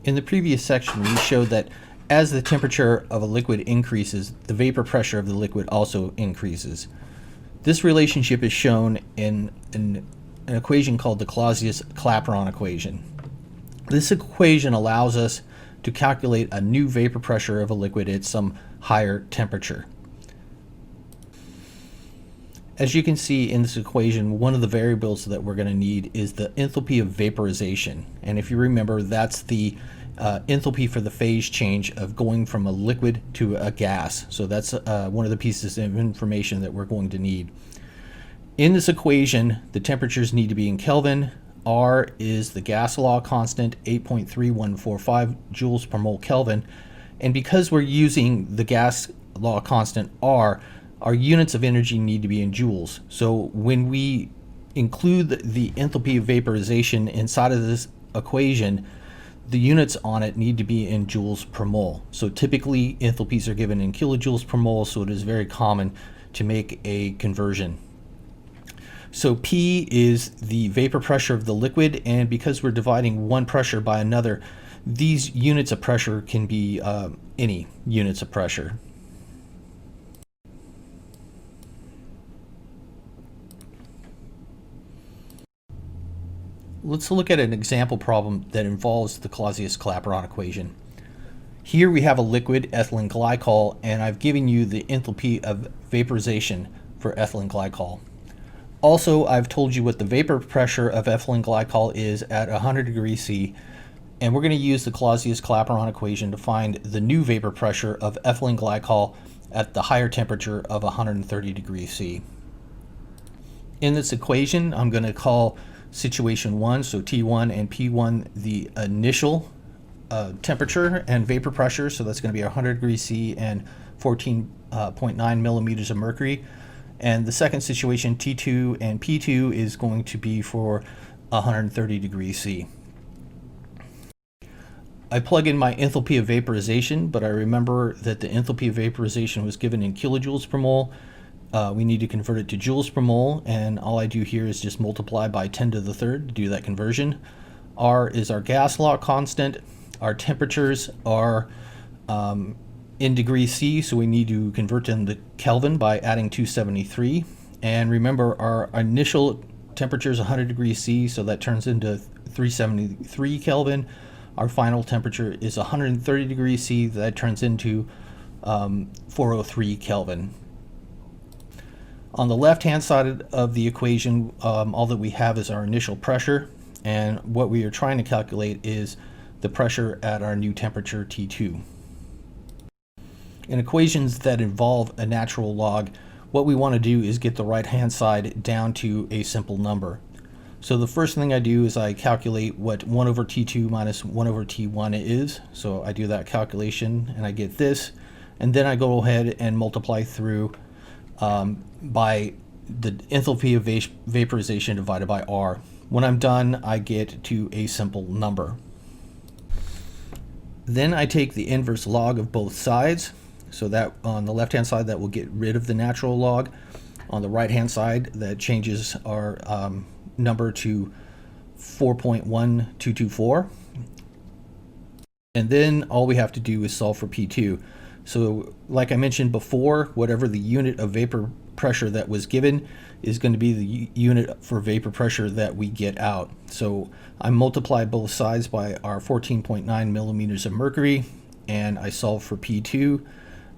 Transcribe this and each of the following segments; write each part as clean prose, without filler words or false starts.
In the previous section, we showed that as the temperature of a liquid increases, the vapor pressure of the liquid also increases. This relationship is shown in an equation called the Clausius-Clapeyron Equation. This equation allows us to calculate a new vapor pressure of a liquid at some higher temperature. As you can see in this equation, one of the variables that we're going to need is the enthalpy of vaporization. And if you remember, that's the enthalpy for the phase change of going from a liquid to a gas. So that's one of the pieces of information that we're going to need. In this equation, the temperatures need to be in Kelvin. R is the gas law constant, 8.3145 joules per mole Kelvin. And because we're using the gas law constant R, our units of energy need to be in joules. So when we include the enthalpy of vaporization inside of this equation, the units on it need to be in joules per mole. So typically enthalpies are given in kilojoules per mole, so it is very common to make a conversion. So P is the vapor pressure of the liquid, and because we're dividing one pressure by another, these units of pressure can be any units of pressure. Let's look at an example problem that involves the Clausius-Clapeyron equation. Here we have a liquid, ethylene glycol, and I've given you the enthalpy of vaporization for ethylene glycol. Also, I've told you what the vapor pressure of ethylene glycol is at 100 degrees C, and we're going to use the Clausius-Clapeyron equation to find the new vapor pressure of ethylene glycol at the higher temperature of 130 degrees C. In this equation, I'm going to call situation 1, so T1 and P1, the initial temperature and vapor pressure, so that's going to be 100 degrees C and 14.9 millimeters of mercury. And the second situation, T2 and P2, is going to be for 130 degrees C. I plug in my enthalpy of vaporization, but I remember that the enthalpy of vaporization was given in kilojoules per mole. We need to convert it to joules per mole, and all I do here is just multiply by 10 to the third to do that conversion. R is our gas law constant. Our temperatures are in degrees C, so we need to convert them to Kelvin by adding 273. And remember, our initial temperature is 100 degrees C, so that turns into 373 Kelvin. Our final temperature is 130 degrees C, that turns into 403 Kelvin. On the left-hand side of the equation, all that we have is our initial pressure, and what we are trying to calculate is the pressure at our new temperature, T2. In equations that involve a natural log, what we want to do is get the right-hand side down to a simple number. So the first thing I do is I calculate what 1 over T2 minus 1 over T1 is. So I do that calculation and I get this, and then I go ahead and multiply through by the enthalpy of vaporization divided by R. When I'm done, I get to a simple number. Then I take the inverse log of both sides. So that on the left-hand side, that will get rid of the natural log. On the right-hand side, that changes our number to 4.1224. And then all we have to do is solve for P2. So like I mentioned before, whatever the unit of vapor pressure that was given is going to be the unit for vapor pressure that we get out. So I multiply both sides by our 14.9 millimeters of mercury, and I solve for P2.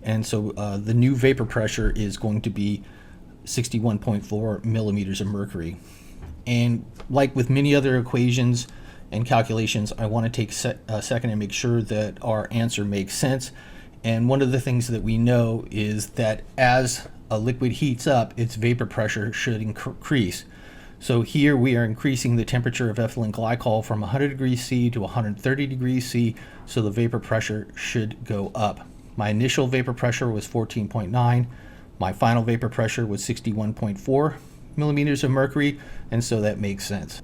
And so the new vapor pressure is going to be 61.4 millimeters of mercury. And like with many other equations and calculations, I want to take a second and make sure that our answer makes sense. And one of the things that we know is that as a liquid heats up, its vapor pressure should increase. So here we are increasing the temperature of ethylene glycol from 100 degrees C to 130 degrees C, so the vapor pressure should go up. My initial vapor pressure was 14.9. My final vapor pressure was 61.4 millimeters of mercury, and so that makes sense.